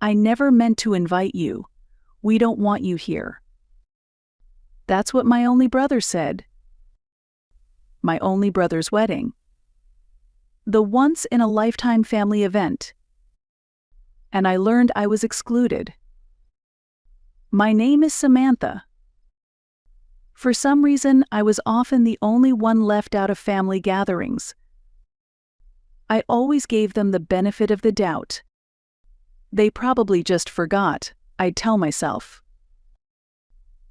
I never meant to invite you. We don't want you here." That's what my only brother said. My only brother's wedding. The once-in-a-lifetime family event. And I learned I was excluded. My name is Samantha. For some reason, I was often the only one left out of family gatherings. I always gave them the benefit of the doubt. They probably just forgot, I'd tell myself.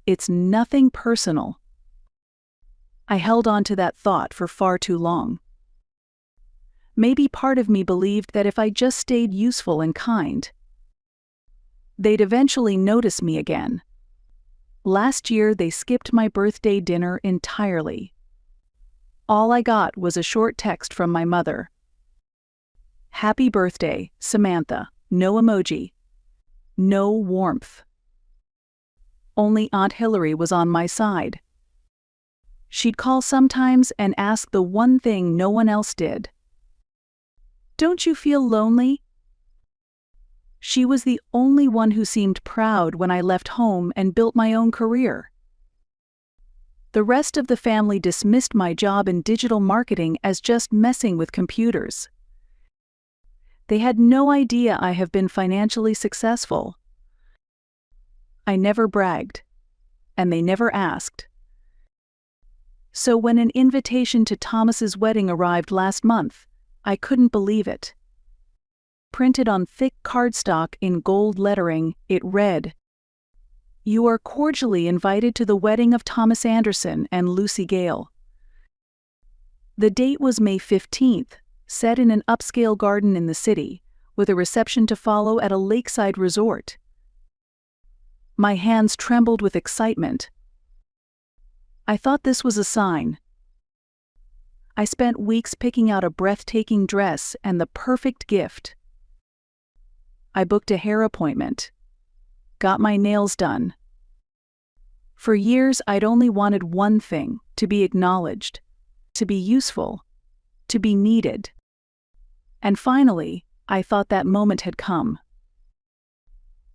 It's nothing personal. I held on to that thought for far too long. Maybe part of me believed that if I just stayed useful and kind, they'd eventually notice me again. Last year, they skipped my birthday dinner entirely. All I got was a short text from my mother. "Happy birthday, Samantha." No emoji. No warmth. Only Aunt Hillary was on my side. She'd call sometimes and ask the one thing no one else did. "Don't you feel lonely?" She was the only one who seemed proud when I left home and built my own career. The rest of the family dismissed my job in digital marketing as just messing with computers. They had no idea I have been financially successful. I never bragged, and they never asked. So when an invitation to Thomas's wedding arrived last month, I couldn't believe it. Printed on thick cardstock in gold lettering, it read, "You are cordially invited to the wedding of Thomas Anderson and Lucy Gale." The date was May 15th, set in an upscale garden in the city, with a reception to follow at a lakeside resort. My hands trembled with excitement. I thought this was a sign. I spent weeks picking out a breathtaking dress and the perfect gift. I booked a hair appointment. Got my nails done. For years, I'd only wanted one thing: to be acknowledged, to be useful, to be needed. And finally, I thought that moment had come.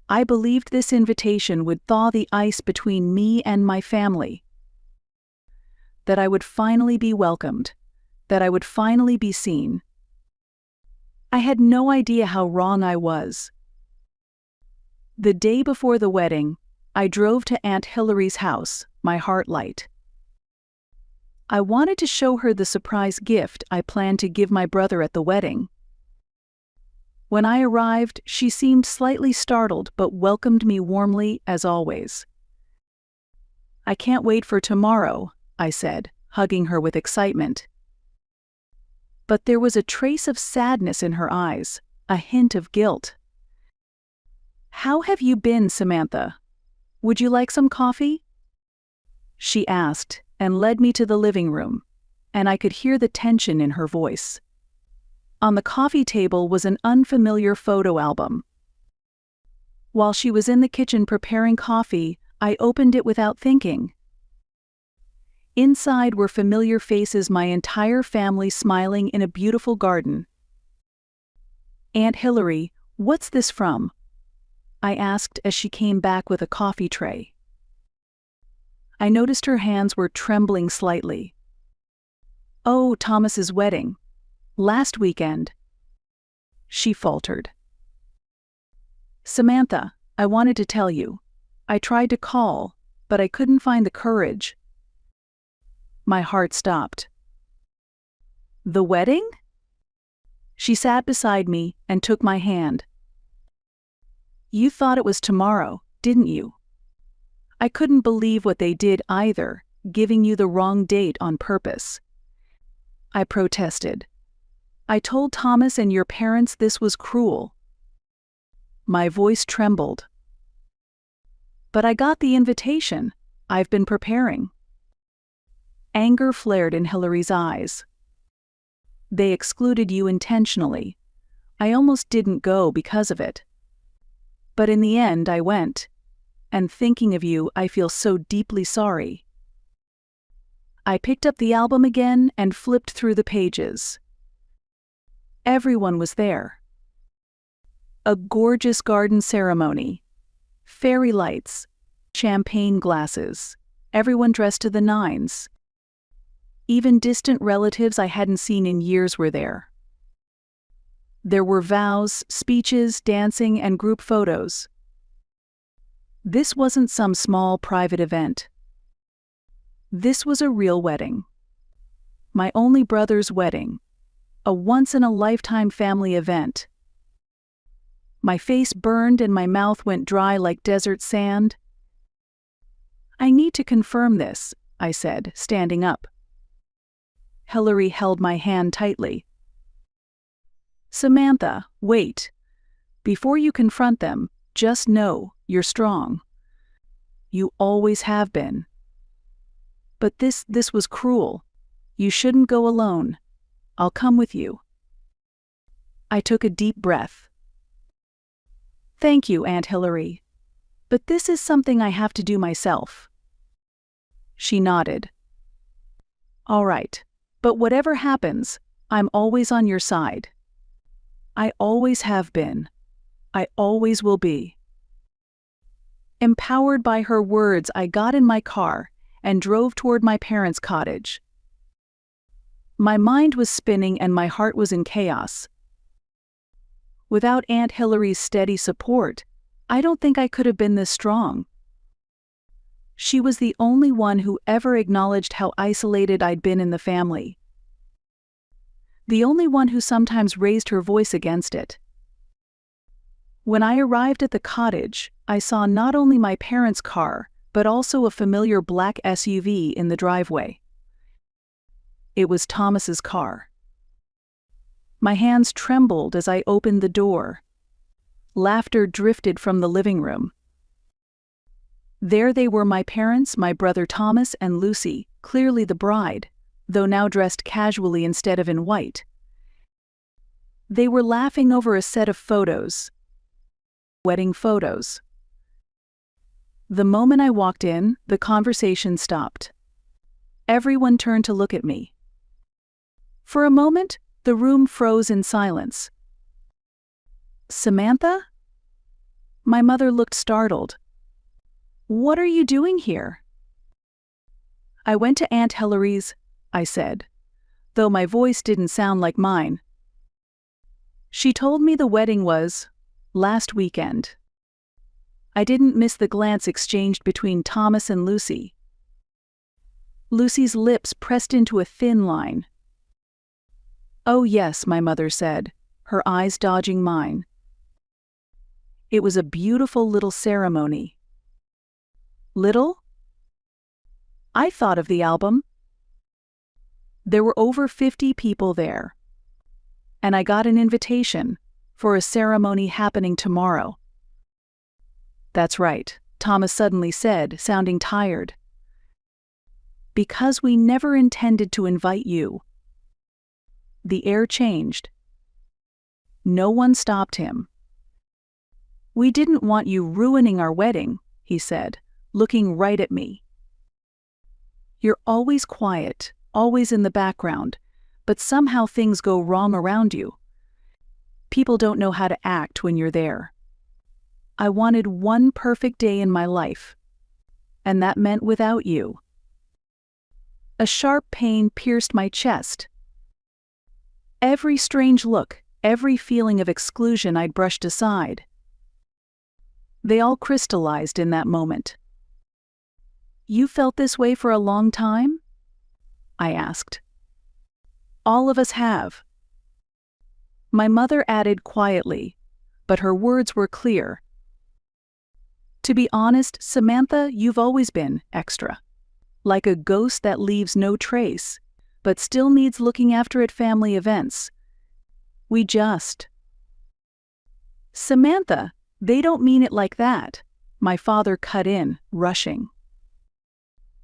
I believed this invitation would thaw the ice between me and my family. That I would finally be welcomed. That I would finally be seen. I had no idea how wrong I was. The day before the wedding, I drove to Aunt Hillary's house, my heart light. I wanted to show her the surprise gift I planned to give my brother at the wedding. When I arrived, she seemed slightly startled but welcomed me warmly as always. "I can't wait for tomorrow," I said, hugging her with excitement. But there was a trace of sadness in her eyes, a hint of guilt. "How have you been, Samantha? Would you like some coffee?" she asked, and led me to the living room, and I could hear the tension in her voice. On the coffee table was an unfamiliar photo album. While she was in the kitchen preparing coffee, I opened it without thinking. Inside were familiar faces, my entire family smiling in a beautiful garden. "Aunt Hillary, what's this from?" I asked as she came back with a coffee tray. I noticed her hands were trembling slightly. "Oh, Thomas's wedding. Last weekend," she faltered. "Samantha, I wanted to tell you. I tried to call, but I couldn't find the courage." My heart stopped. "The wedding?" She sat beside me and took my hand. "You thought it was tomorrow, didn't you?" I couldn't believe what they did either, giving you the wrong date on purpose. I protested. "I told Thomas and your parents this was cruel." My voice trembled. "But I got the invitation. I've been preparing." Anger flared in Hillary's eyes. "They excluded you intentionally. I almost didn't go because of it. But in the end, I went. And thinking of you, I feel so deeply sorry." I picked up the album again and flipped through the pages. Everyone was there. A gorgeous garden ceremony. Fairy lights. Champagne glasses. Everyone dressed to the nines. Even distant relatives I hadn't seen in years were there. There were vows, speeches, dancing, and group photos. This wasn't some small private event. This was a real wedding. My only brother's wedding. A once-in-a-lifetime family event. My face burned and my mouth went dry like desert sand. "I need to confirm this," I said, standing up. Hillary held my hand tightly. "Samantha, wait. Before you confront them, just know you're strong. You always have been. But this was cruel. You shouldn't go alone. I'll come with you." I took a deep breath. "Thank you, Aunt Hillary. But this is something I have to do myself." She nodded. "All right. But whatever happens, I'm always on your side. I always have been. I always will be." Empowered by her words, I got in my car and drove toward my parents' cottage. My mind was spinning and my heart was in chaos. Without Aunt Hillary's steady support, I don't think I could have been this strong. She was the only one who ever acknowledged how isolated I'd been in the family. The only one who sometimes raised her voice against it. When I arrived at the cottage, I saw not only my parents' car, but also a familiar black SUV in the driveway. It was Thomas's car. My hands trembled as I opened the door. Laughter drifted from the living room. There they were, my parents, my brother Thomas, and Lucy, clearly the bride, though now dressed casually instead of in white. They were laughing over a set of photos. Wedding photos. The moment I walked in, the conversation stopped. Everyone turned to look at me. For a moment, the room froze in silence. "Samantha?" My mother looked startled. "What are you doing here?" "I went to Aunt Hillary's," I said, though my voice didn't sound like mine. "She told me the wedding was last weekend." I didn't miss the glance exchanged between Thomas and Lucy. Lucy's lips pressed into a thin line. "Oh yes," my mother said, her eyes dodging mine. "It was a beautiful little ceremony." Little? I thought of the album. There were over 50 people there. And I got an invitation for a ceremony happening tomorrow. "That's right," Thomas suddenly said, sounding tired. "Because we never intended to invite you." The air changed. No one stopped him. "We didn't want you ruining our wedding," he said, looking right at me. "You're always quiet, always in the background, but somehow things go wrong around you. People don't know how to act when you're there. I wanted one perfect day in my life, and that meant without you." A sharp pain pierced my chest. Every strange look, every feeling of exclusion I'd brushed aside. They all crystallized in that moment. "You felt this way for a long time?" I asked. "All of us have." My mother added quietly, but her words were clear. "To be honest, Samantha, you've always been extra. Like a ghost that leaves no trace, but still needs looking after at family events. We just—" "Samantha, they don't mean it like that," my father cut in, rushing.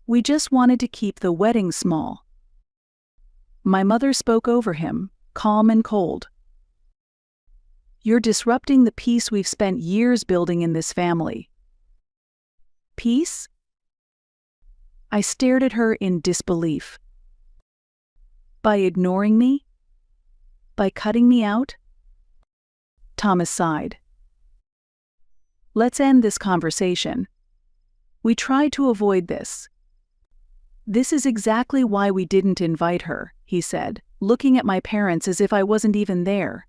"We just wanted to keep the wedding small." My mother spoke over him, calm and cold. "You're disrupting the peace we've spent years building in this family." "Peace?" I stared at her in disbelief. "By ignoring me? By cutting me out?" Thomas sighed. Let's end this conversation. We tried to avoid this. This is exactly why we didn't invite her, he said, looking at my parents as if I wasn't even there.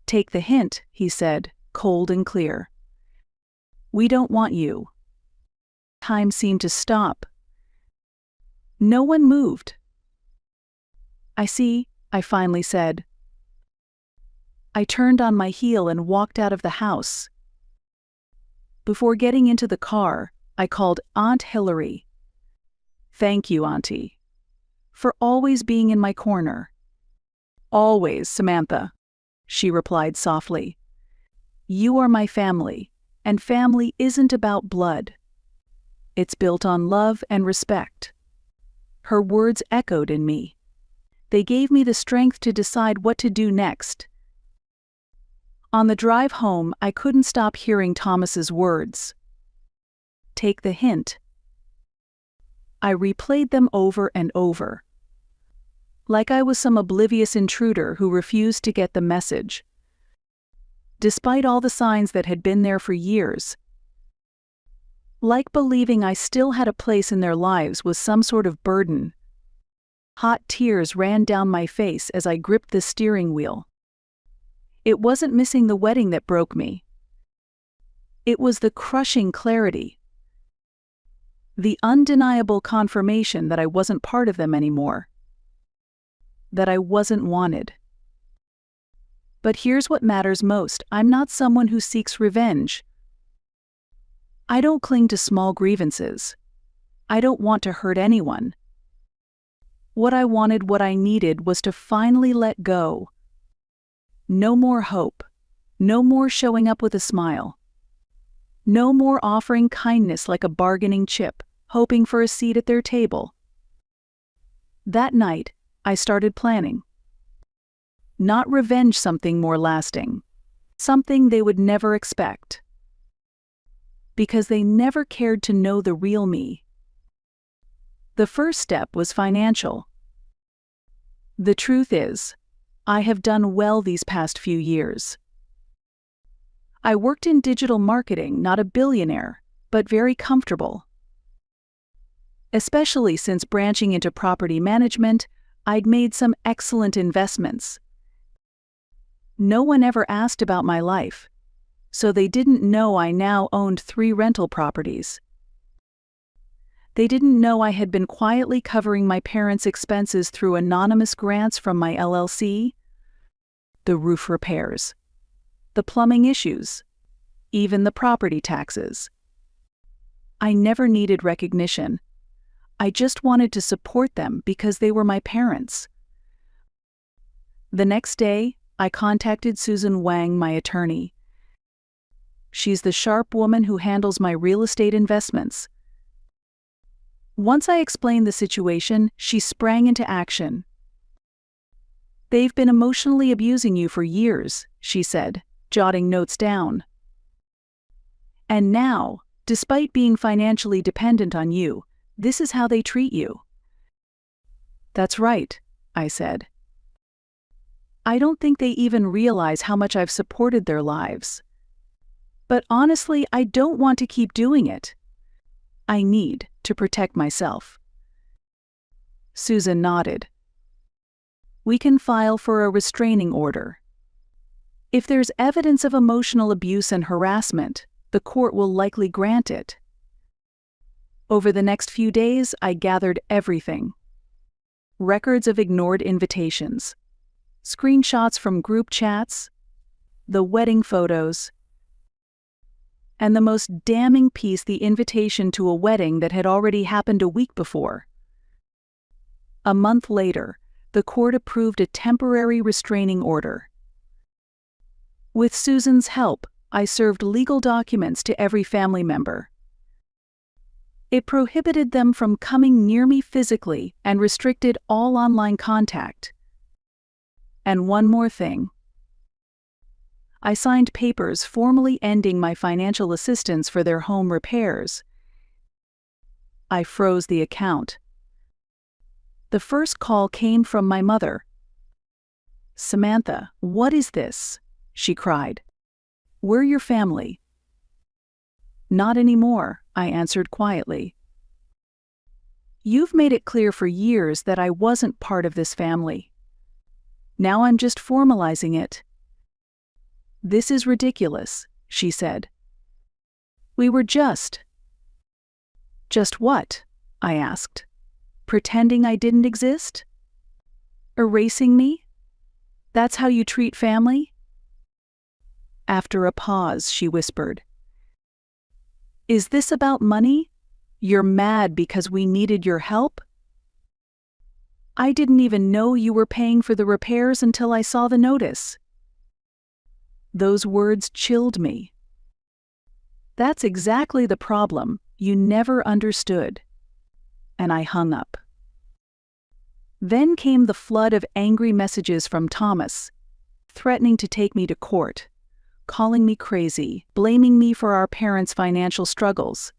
Take the hint, he said, cold and clear. We don't want you. Time seemed to stop. No one moved. I see, I finally said. I turned on my heel and walked out of the house. Before getting into the car, I called Aunt Hillary. Thank you, Auntie, for always being in my corner. Always, Samantha, she replied softly. You are my family, and family isn't about blood. It's built on love and respect. Her words echoed in me. They gave me the strength to decide what to do next. On the drive home, I couldn't stop hearing Thomas's words. Take the hint. I replayed them over and over, like I was some oblivious intruder who refused to get the message. Despite all the signs that had been there for years, like believing I still had a place in their lives was some sort of burden. Hot tears ran down my face as I gripped the steering wheel. It wasn't missing the wedding that broke me. It was the crushing clarity, the undeniable confirmation that I wasn't part of them anymore, that I wasn't wanted. But here's what matters most: I'm not someone who seeks revenge. I don't cling to small grievances. I don't want to hurt anyone. What I wanted, what I needed, was to finally let go. No more hope. No more showing up with a smile. No more offering kindness like a bargaining chip, hoping for a seat at their table. That night, I started planning. Not revenge, something more lasting. Something they would never expect. Because they never cared to know the real me. The first step was financial. The truth is, I have done well these past few years. I worked in digital marketing, not a billionaire, but very comfortable. Especially since branching into property management, I'd made some excellent investments. No one ever asked about my life, so they didn't know I now owned 3 rental properties. They didn't know I had been quietly covering my parents' expenses through anonymous grants from my LLC, the roof repairs, the plumbing issues, even the property taxes. I never needed recognition. I just wanted to support them because they were my parents. The next day, I contacted Susan Wang, my attorney. She's the sharp woman who handles my real estate investments. Once I explained the situation, she sprang into action. They've been emotionally abusing you for years, she said, jotting notes down. And now, despite being financially dependent on you, this is how they treat you. That's right, I said. I don't think they even realize how much I've supported their lives. But honestly, I don't want to keep doing it. I need to protect myself. Susan nodded. We can file for a restraining order. If there's evidence of emotional abuse and harassment, the court will likely grant it. Over the next few days, I gathered everything. Records of ignored invitations, screenshots from group chats, the wedding photos, and the most damning piece, the invitation to a wedding that had already happened a week before. A month later, the court approved a temporary restraining order. With Susan's help, I served legal documents to every family member. It prohibited them from coming near me physically and restricted all online contact. And one more thing. I signed papers formally ending my financial assistance for their home repairs. I froze the account. The first call came from my mother. "Samantha, what is this?" she cried. "We're your family. Not anymore, I answered quietly. You've made it clear for years that I wasn't part of this family. Now I'm just formalizing it. This is ridiculous, she said. We were just. Just what? I asked. Pretending I didn't exist? Erasing me? That's how you treat family? After a pause, she whispered. Is this about money? You're mad because we needed your help? I didn't even know you were paying for the repairs until I saw the notice. Those words chilled me. That's exactly the problem. You never understood. And I hung up. Then came the flood of angry messages from Thomas, threatening to take me to court, calling me crazy, blaming me for our parents' financial struggles.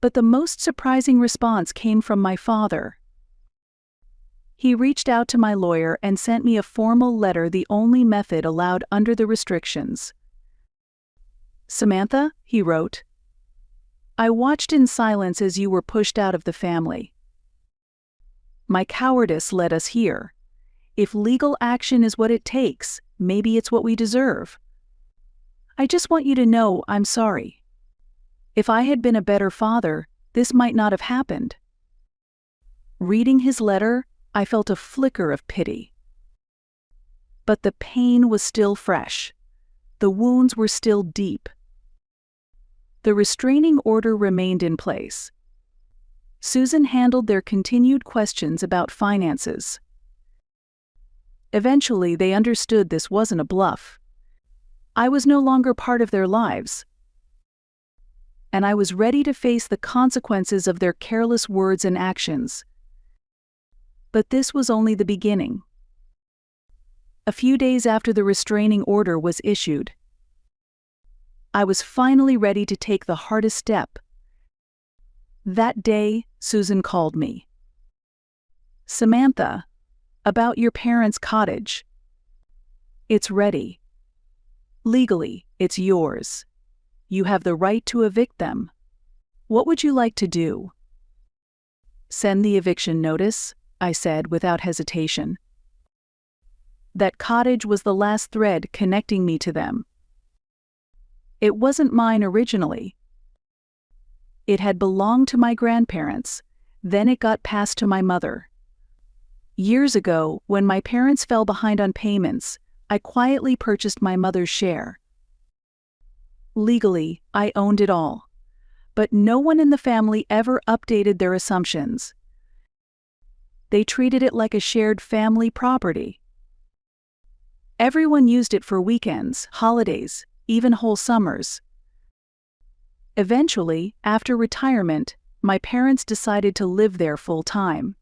But the most surprising response came from my father. He reached out to my lawyer and sent me a formal letter, the only method allowed under the restrictions. Samantha, he wrote, I watched in silence as you were pushed out of the family. My cowardice led us here. If legal action is what it takes, maybe it's what we deserve. I just want you to know I'm sorry. If I had been a better father, this might not have happened. Reading his letter, I felt a flicker of pity. But the pain was still fresh. The wounds were still deep. The restraining order remained in place. Susan handled their continued questions about finances. Eventually, they understood this wasn't a bluff. I was no longer part of their lives. And I was ready to face the consequences of their careless words and actions. But this was only the beginning. A few days after the restraining order was issued, I was finally ready to take the hardest step. That day, Susan called me. Samantha, about your parents' cottage. It's ready. Legally, it's yours. You have the right to evict them. What would you like to do? Send the eviction notice, I said without hesitation. That cottage was the last thread connecting me to them. It wasn't mine originally. It had belonged to my grandparents, then it got passed to my mother. Years ago, when my parents fell behind on payments, I quietly purchased my mother's share. Legally, I owned it all, but no one in the family ever updated their assumptions. They treated it like a shared family property. Everyone used it for weekends, holidays, even whole summers. Eventually, after retirement, my parents decided to live there full-time.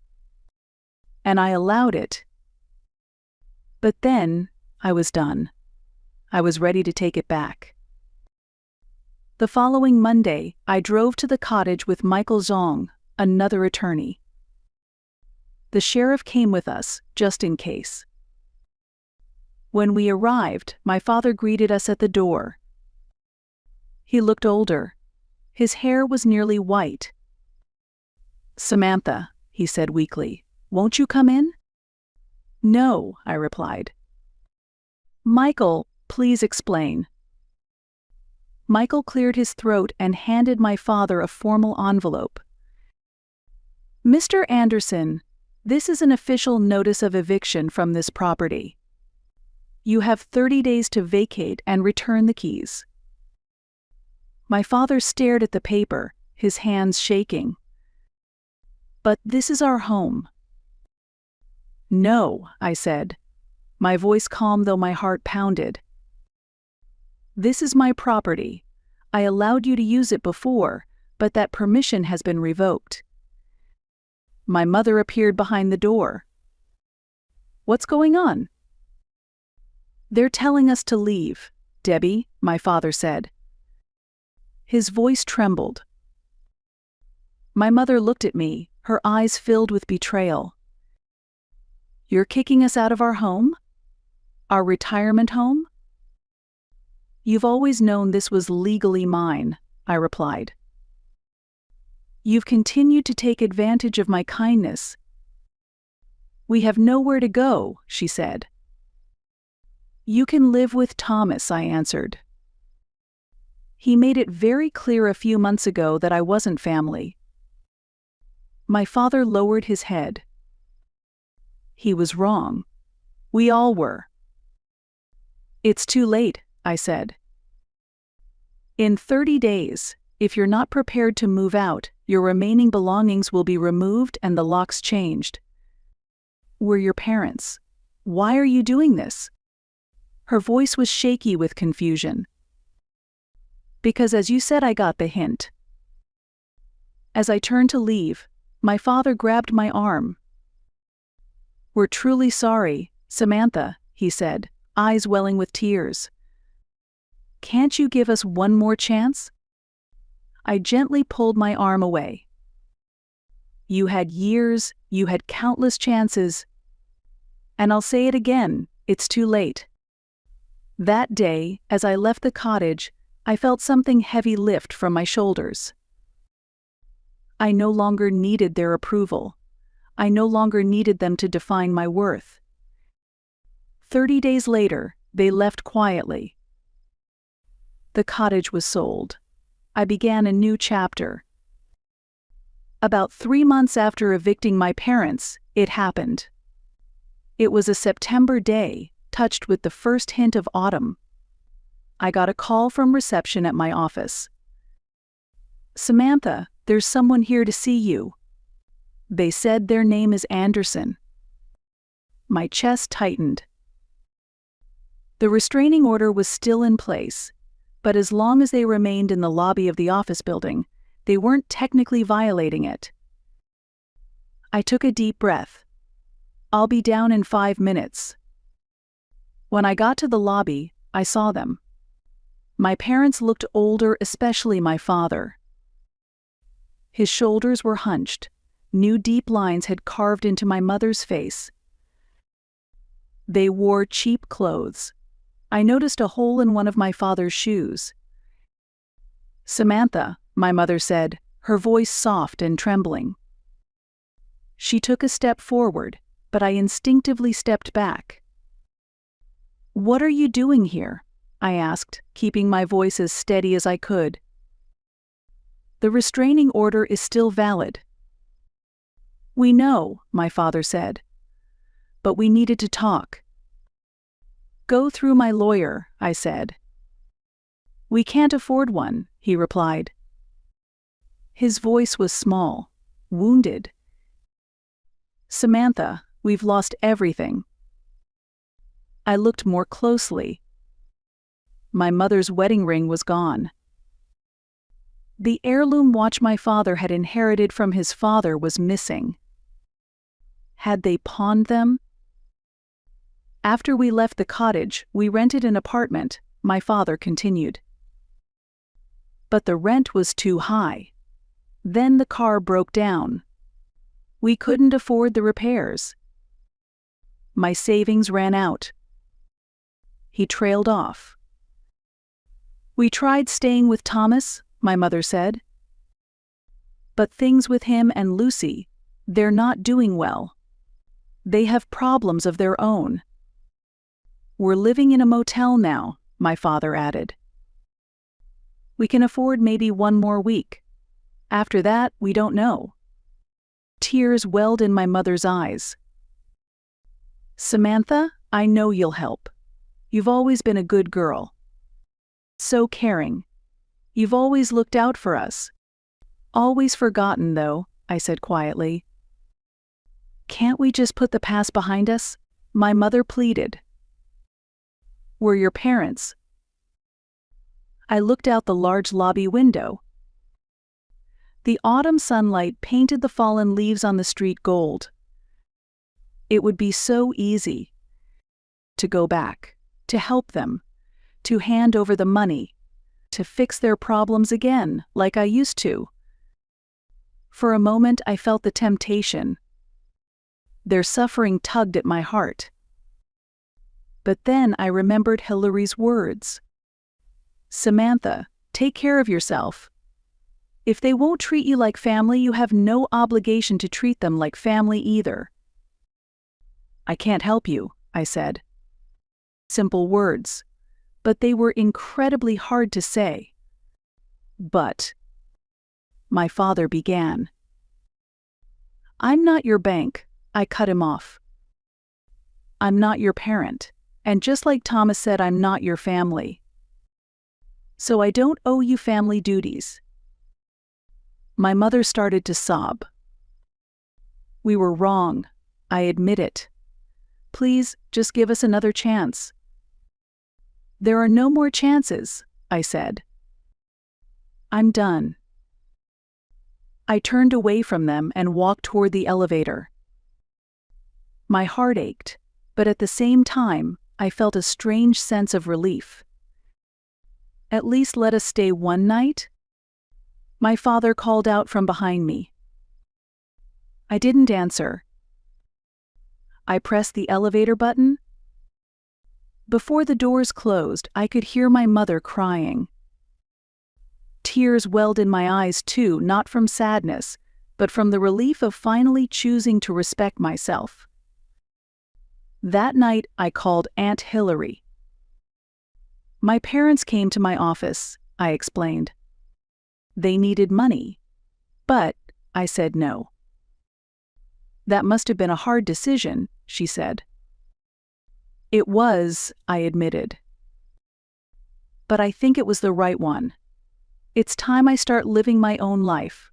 And I allowed it. But then, I was done. I was ready to take it back. The following Monday, I drove to the cottage with Michael Zhang, another attorney. The sheriff came with us, just in case. When we arrived, my father greeted us at the door. He looked older. His hair was nearly white. Samantha, he said weakly, won't you come in? No, I replied. Michael, please explain. Michael cleared his throat and handed my father a formal envelope. Mr. Anderson, this is an official notice of eviction from this property. You have 30 days to vacate and return the keys. My father stared at the paper, his hands shaking. But this is our home. No, I said, my voice calm though my heart pounded. This is my property. I allowed you to use it before, but that permission has been revoked. My mother appeared behind the door. What's going on? They're telling us to leave, Debbie, my father said. His voice trembled. My mother looked at me, her eyes filled with betrayal. You're kicking us out of our home? Our retirement home? You've always known this was legally mine, I replied. You've continued to take advantage of my kindness. We have nowhere to go, she said. You can live with Thomas, I answered. He made it very clear a few months ago that I wasn't family. My father lowered his head. He was wrong. We all were. It's too late, I said. In 30 days, if you're not prepared to move out, your remaining belongings will be removed and the locks changed. We're your parents. Why are you doing this? Her voice was shaky with confusion. Because as you said, I got the hint. As I turned to leave, my father grabbed my arm. We're truly sorry, Samantha, he said, eyes welling with tears. Can't you give us one more chance? I gently pulled my arm away. You had years, you had countless chances. And I'll say it again, it's too late. That day, as I left the cottage, I felt something heavy lift from my shoulders. I no longer needed their approval. I no longer needed them to define my worth. 30 days later, they left quietly. The cottage was sold. I began a new chapter. About 3 months after evicting my parents, it happened. It was a September day, touched with the first hint of autumn. I got a call from reception at my office. Samantha, there's someone here to see you. They said their name is Anderson. My chest tightened. The restraining order was still in place, but as long as they remained in the lobby of the office building, they weren't technically violating it. I took a deep breath. I'll be down in 5 minutes. When I got to the lobby, I saw them. My parents looked older, especially my father. His shoulders were hunched. New deep lines had carved into my mother's face. They wore cheap clothes. I noticed a hole in one of my father's shoes. Samantha, my mother said, her voice soft and trembling. She took a step forward, but I instinctively stepped back. What are you doing here? I asked, keeping my voice as steady as I could. The restraining order is still valid. We know, my father said. But we needed to talk. Go through my lawyer, I said. We can't afford one, he replied. His voice was small, wounded. Samantha, we've lost everything. I looked more closely. My mother's wedding ring was gone. The heirloom watch my father had inherited from his father was missing. Had they pawned them? After we left the cottage, we rented an apartment, my father continued. But the rent was too high. Then the car broke down. We couldn't afford the repairs. My savings ran out. He trailed off. We tried staying with Thomas, my mother said. But things with him and Lucy, they're not doing well. They have problems of their own. We're living in a motel now, my father added. We can afford maybe 1 more week. After that, we don't know. Tears welled in my mother's eyes. Samantha, I know you'll help. You've always been a good girl. So caring. You've always looked out for us. Always forgotten, though, I said quietly. Can't we just put the past behind us? My mother pleaded. We're your parents. I looked out the large lobby window. The autumn sunlight painted the fallen leaves on the street gold. It would be so easy to go back, to help them, to hand over the money, to fix their problems again, like I used to. For a moment I felt the temptation. Their suffering tugged at my heart. But then I remembered Hilary's words. Samantha, take care of yourself. If they won't treat you like family, you have no obligation to treat them like family either. I can't help you, I said. Simple words, but they were incredibly hard to say. But, my father began. I'm not your bank, I cut him off. I'm not your parent, and just like Thomas said, I'm not your family. So I don't owe you family duties. My mother started to sob. We were wrong, I admit it. Please, just give us another chance. There are no more chances, I said. I'm done. I turned away from them and walked toward the elevator. My heart ached, but at the same time, I felt a strange sense of relief. At least let us stay one night? My father called out from behind me. I didn't answer. I pressed the elevator button. Before the doors closed, I could hear my mother crying. Tears welled in my eyes too, not from sadness, but from the relief of finally choosing to respect myself. That night, I called Aunt Hillary. My parents came to my office, I explained. They needed money, but I said no. That must have been a hard decision, she said. It was, I admitted. But I think it was the right one. It's time I start living my own life.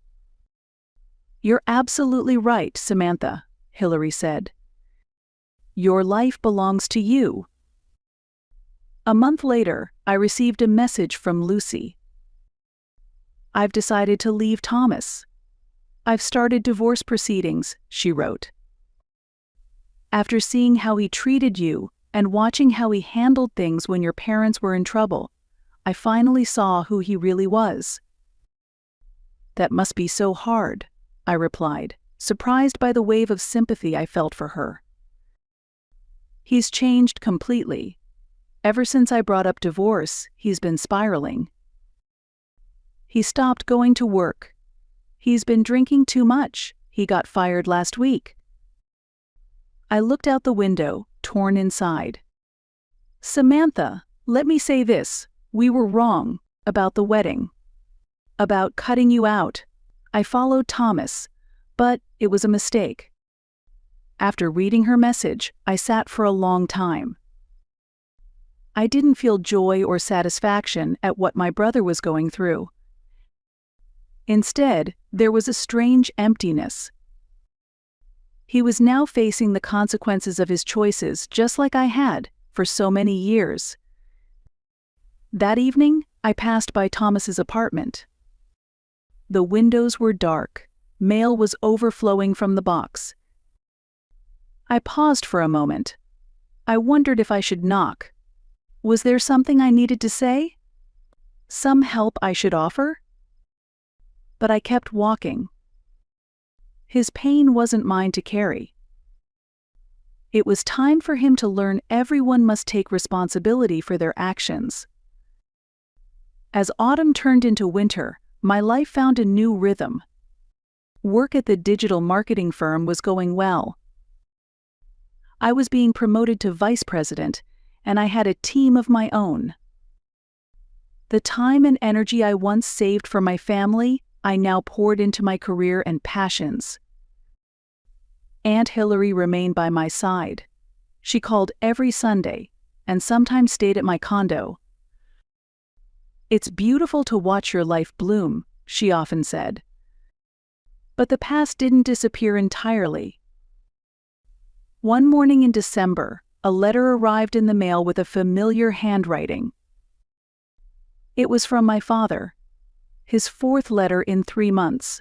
You're absolutely right, Samantha, Hillary said. Your life belongs to you. A month later, I received a message from Lucy. I've decided to leave Thomas. I've started divorce proceedings, she wrote. After seeing how he treated you and watching how he handled things when your parents were in trouble, I finally saw who he really was. That must be so hard, I replied, surprised by the wave of sympathy I felt for her. He's changed completely. Ever since I brought up divorce, he's been spiraling. He stopped going to work. He's been drinking too much. He got fired last week. I looked out the window, torn inside. Samantha, let me say this. We were wrong about the wedding. About cutting you out. I followed Thomas, but it was a mistake. After reading her message, I sat for a long time. I didn't feel joy or satisfaction at what my brother was going through. Instead, there was a strange emptiness. He was now facing the consequences of his choices just like I had for so many years. That evening, I passed by Thomas's apartment. The windows were dark. Mail was overflowing from the box. I paused for a moment. I wondered if I should knock. Was there something I needed to say? Some help I should offer? But I kept walking. His pain wasn't mine to carry. It was time for him to learn everyone must take responsibility for their actions. As autumn turned into winter, my life found a new rhythm. Work at the digital marketing firm was going well. I was being promoted to vice president, and I had a team of my own. The time and energy I once saved for my family, I now poured into my career and passions. Aunt Hillary remained by my side. She called every Sunday, and sometimes stayed at my condo. It's beautiful to watch your life bloom, she often said. But the past didn't disappear entirely. One morning in December, a letter arrived in the mail with a familiar handwriting. It was from my father. His fourth letter in 3 months.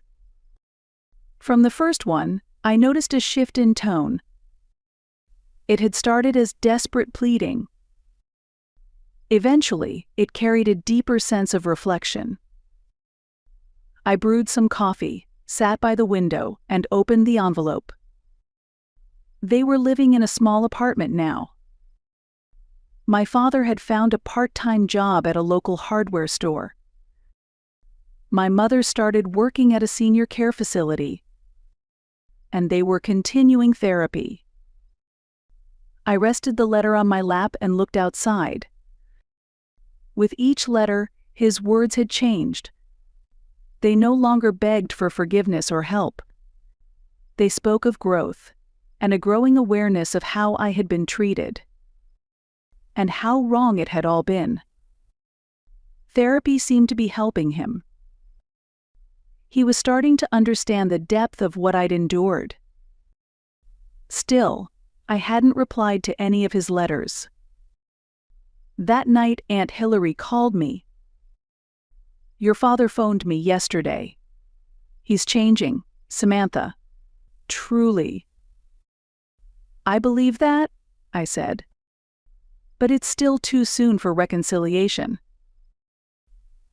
From the first one, I noticed a shift in tone. It had started as desperate pleading. Eventually, it carried a deeper sense of reflection. I brewed some coffee, sat by the window, and opened the envelope. They were living in a small apartment now. My father had found a part-time job at a local hardware store. My mother started working at a senior care facility, and they were continuing therapy. I rested the letter on my lap and looked outside. With each letter, his words had changed. They no longer begged for forgiveness or help. They spoke of growth, and a growing awareness of how I had been treated, and how wrong it had all been. Therapy seemed to be helping him. He was starting to understand the depth of what I'd endured. Still, I hadn't replied to any of his letters. That night, Aunt Hillary called me. "Your father phoned me yesterday. He's changing, Samantha. Truly." "I believe that," I said. "But it's still too soon for reconciliation."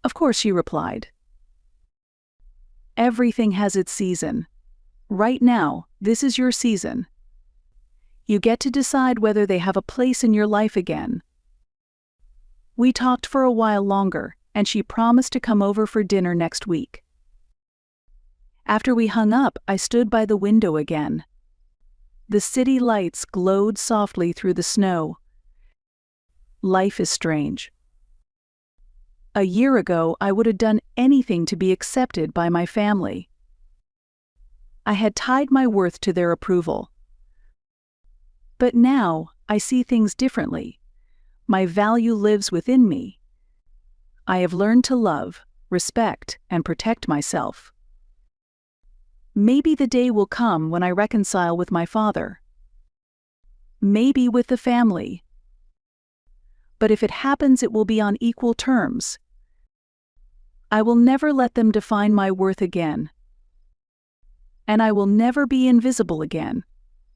"Of course," she replied. "Everything has its season. Right now, this is your season. You get to decide whether they have a place in your life again." We talked for a while longer, and she promised to come over for dinner next week. After we hung up, I stood by the window again. The city lights glowed softly through the snow. Life is strange. A year ago, I would have done anything to be accepted by my family. I had tied my worth to their approval. But now, I see things differently. My value lives within me. I have learned to love, respect, and protect myself. Maybe the day will come when I reconcile with my father. Maybe with the family. But if it happens, it will be on equal terms. I will never let them define my worth again. And I will never be invisible again.